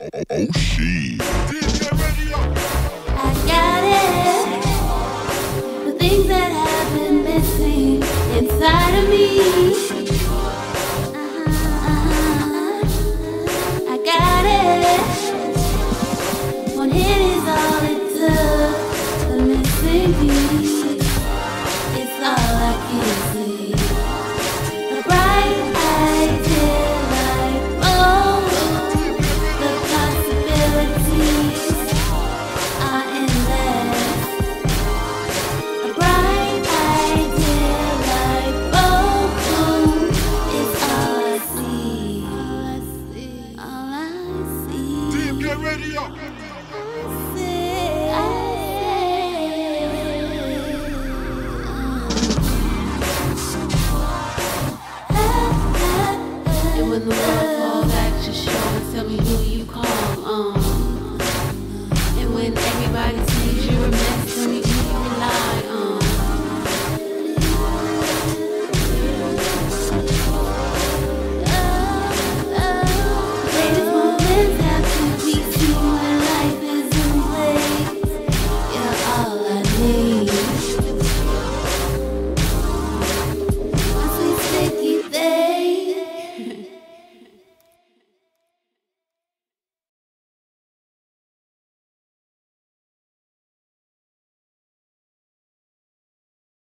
Oh, she. I got it. The things that have been missing inside of me. I got it. One hit is all it took. The missing piece. It's all I can see. The bright idea, like oh, the possibilities are endless. A bright idea, like oh, it's all I see. All I see. Team, get ready up. And when the world falls back to show, tell me who you call. And when everybody sees you're a mess.